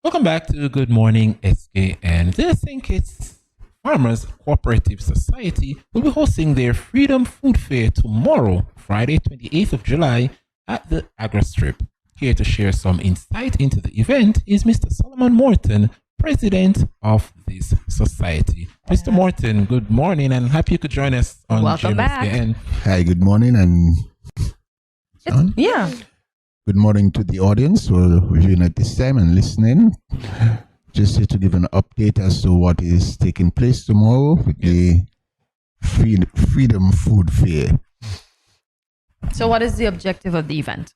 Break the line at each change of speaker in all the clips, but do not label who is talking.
Welcome back to Good Morning SKN. The St. Kitts Farmers Cooperative Society will be hosting their Freedom Food Fair tomorrow, Friday, 28th of July, at the Agri Strip. Here to share some insight into the event is Mr. Solomon Morton, president of this society. Mr. Morton, good morning, and happy you could join us on
Welcome
GMSKN.
Hi, good morning, and
Yeah.
good morning to the audience who are viewing at this time and listening. Just here to give an update as to what is taking place tomorrow with the Freedom Food Fair.
So what is the objective of the event?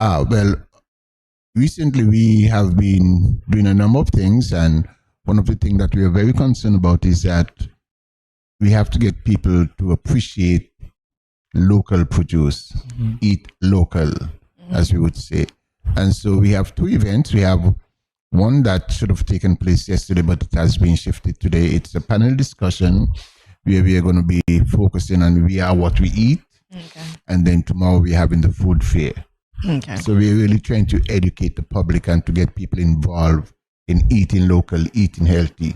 Well, recently we have been doing a number of things, and one of the things that we are very concerned about is that we have to get people to appreciate local produce, eat local, as we would say. And so we have two events. We have one that should have taken place yesterday, but it has been shifted today. It's a panel discussion where we are going to be focusing on We Are What We Eat.
Okay.
And then tomorrow we're having the food fair.
Okay.
So we're really trying to educate the public and to get people involved in eating local, eating healthy.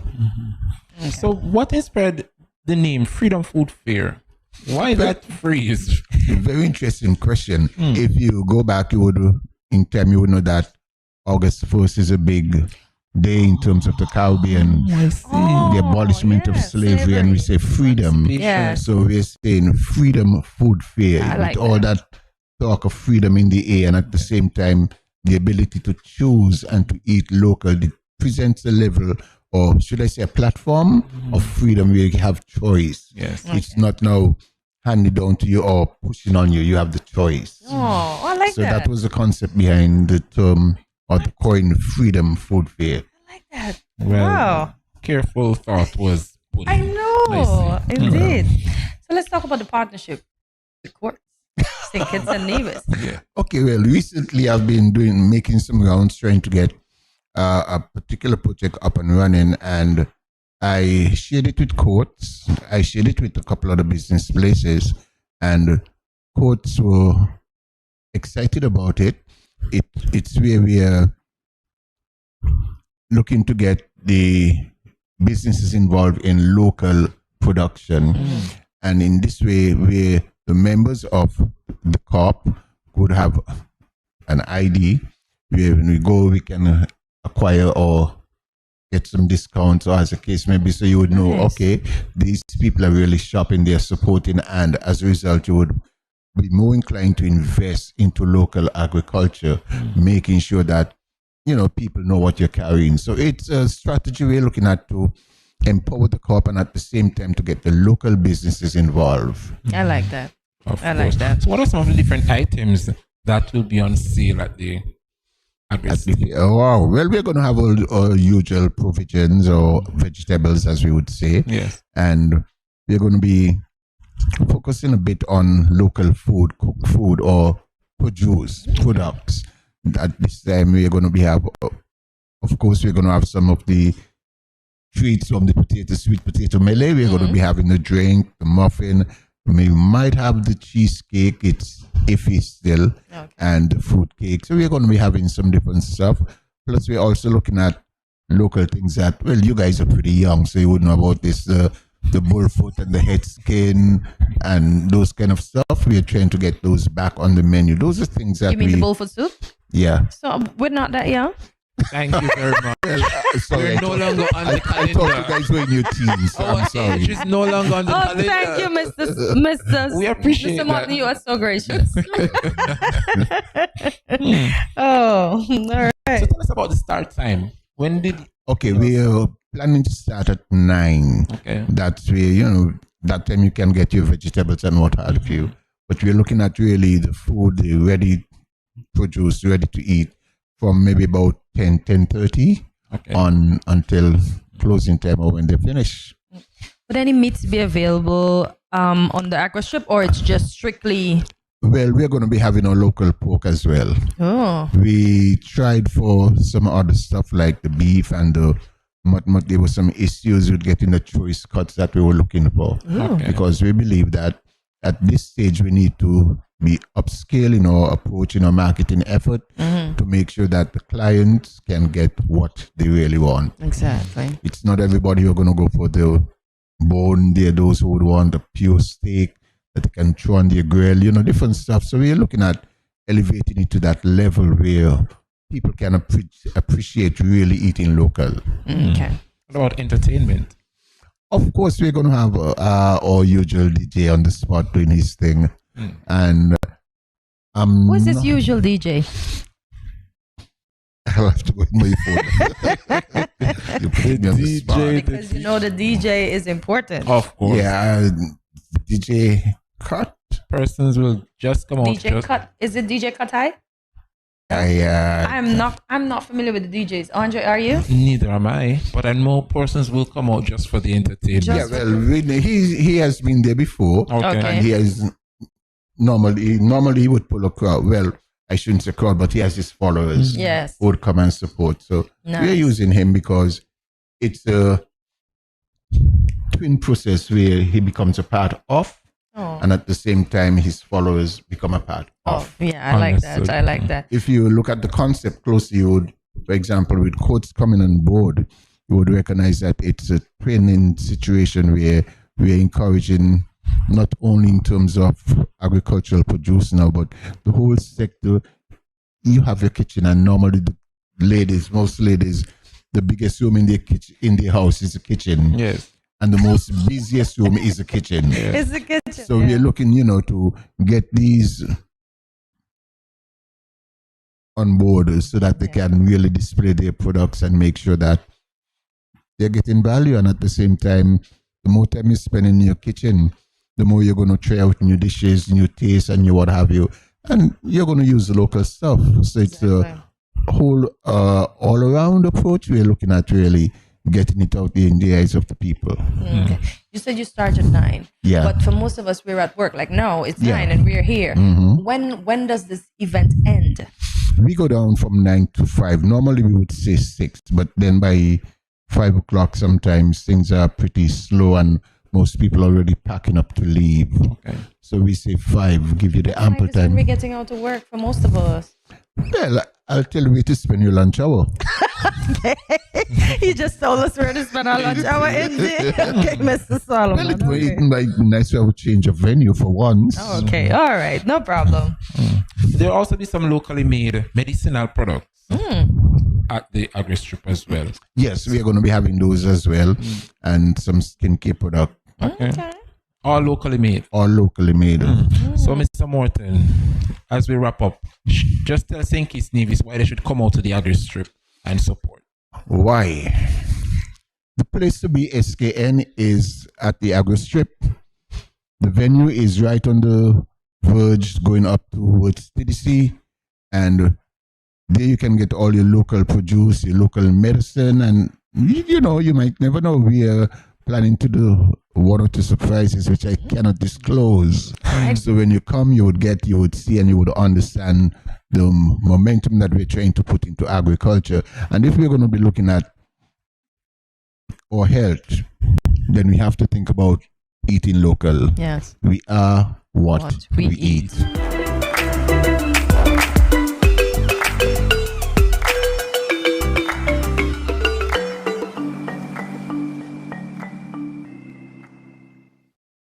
Okay.
So what inspired the name Freedom Food Fair? Why that phrase?
Very interesting question. If you go back, you would know that August 1st is a big day in terms of the Caribbean,
I see.
the abolishment of slavery, and we say freedom.
Yeah.
So we're saying Freedom Food Fair,
I like
with all that talk of freedom in the air, and at the same time, the ability to choose and to eat local. It presents a level, or should I say a platform of freedom where you have choice.
Yes.
It's not now handed down to you or pushing on you. You have the choice.
Oh, I like
So
that.
that was the concept behind the term or the coin Freedom Food Fair.
I like that.
Well,
Wow.
careful thought was put
I
in.
know.
I see.
Indeed. So let's talk about the partnership. The courts. stkittsnevis.
Yeah.
Okay, well, recently I've been making some rounds trying to get a particular project up and running, and I shared it with courts. I shared it with a couple other business places, and courts were excited about it. It's where we are looking to get the businesses involved in local production. And in this way, where the members of the COP could have an ID, where when we go, we can acquire or get some discounts, or as the case may be, so you would know,
Nice.
okay, these people are really shopping, they're supporting, and as a result, you would be more inclined to invest into local agriculture, making sure that, people know what you're carrying. So it's a strategy we're looking at to empower the co-op and at the same time to get the local businesses involved.
I like that.
Of
I like
course.
that.
So what are some of the different items that will be on sale at the
Oh, wow. Well, we're going to have all usual provisions or vegetables, as we would say.
Yes.
And we're going to be focusing a bit on local food, cooked food, or produce products. At this time, we're going to of course, we're going to have some of the treats from the sweet potato melee. We're going to be having the drink, the muffin. We might have the cheesecake. It's iffy still.
Okay.
And the fruit cake. So we're going to be having some different stuff. Plus, we're also looking at local things that, well, you guys are pretty young, so you would know about this, the bullfoot and the head skin and those kind of stuff. We're trying to get those back on the menu. Those are things that
You mean the bullfoot soup?
Yeah.
So we're not that young?
Thank you very much.
Well, sorry,
We're no longer on the
I thought you
calendar.
guys were in your teens. So
Our
I'm sorry.
age is no longer on the
Oh,
calendar.
thank you, Mr.
We appreciate
Mr. Martin,
that.
you are so gracious. Oh, all right.
So tell us about the start time. When did?
Okay, we are planning to start at 9.
Okay.
That's where, that time you can get your vegetables and what have you. But we're looking at really the food, the ready produce, ready to eat from maybe about 10:30
Okay.
on until closing time or when they finish.
Would any meats be available on the aqua strip, or it's just strictly?
Well, we're going to be having our local pork as well.
Oh,
We tried for some other stuff like the beef and the mutton. There were some issues with getting the choice cuts that we were looking for.
Okay.
Because we believe that at this stage we need to be upscaling our approach in our marketing effort to make sure that the clients can get what they really want.
Exactly.
It's not everybody who's going to go for the bone. There are those who would want a pure steak that they can throw on their grill, you know, different stuff. So we're looking at elevating it to that level where people can appreciate really eating local.
Okay.
What about entertainment?
Of course, we're going to have our usual DJ on the spot doing his thing. And
who's this usual DJ?
I'll have to go in my phone. You put me on the spot.
Because you know the DJ is important.
Of course.
Yeah, DJ Cut.
Persons will just come out.
DJ Cut. Is it DJ Katai? I'm not familiar with the DJs. Andre, are you?
Neither am I, but I know persons will come out just for the entertainment.
Yeah, well, he has been there before.
Okay.
And he has normally he would pull a crowd. Well, I shouldn't say crowd, but he has his followers.
Yes.
Who would come and support. So
Nice.
we're using him because it's a twin process where he becomes a part of, and at the same time his followers become a part of.
Yeah, I like that. I like that.
If you look at the concept closely, you would, for example, with coats coming on board, you would recognize that it's a training situation where we are encouraging not only in terms of agricultural produce now, but the whole sector. You have your kitchen, and normally the ladies, most ladies, the biggest room in their kitchen, in their house is the kitchen.
Yes.
And the most busiest room is the kitchen.
Yes.
It's the kitchen.
So we're looking, to get these on board so that they can really display their products and make sure that they're getting value. And at the same time, the more time you spend in your kitchen, the more you're going to try out new dishes, new tastes, and new what have you. And you're going to use the local stuff. So it's a whole all-around approach. We're looking at really getting it out there in the eyes of the people.
Okay. You said you start at 9.
Yeah.
But for most of us, we're at work. Like, no, it's 9 and we're here. When does this event end?
We go down from 9 to 5. Normally we would say 6, but then by 5 o'clock sometimes things are pretty slow and most people are already packing up to leave.
Okay.
So we say 5, give you the ample
When
time.
we're getting out to work for most of us.
Well, I'll tell you where to spend your lunch hour.
He just told us where to spend our lunch hour in there. Okay, Mr. Solomon.
Well, it might be nice to have a change of venue for once.
Okay, all right, no problem.
There will also be some locally made medicinal products at the agri strip as well.
Yes, we are going to be having those as well, and some skincare product.
Okay. All locally made.
All locally made.
So, Mr. Morton, as we wrap up, just tell stkittsnevis why they should come out to the agri strip and support.
Why? The place to be, SKN, is at the agri strip. The venue is right on the verge going up towards TDC, and there you can get all your local produce, your local medicine, and you might never know. We are planning to do one or two surprises which I cannot disclose. So when you come, you would see and you would understand the momentum that we're trying to put into agriculture. And if we're going to be looking at our health, then we have to think about eating local.
Yes.
We are what we eat.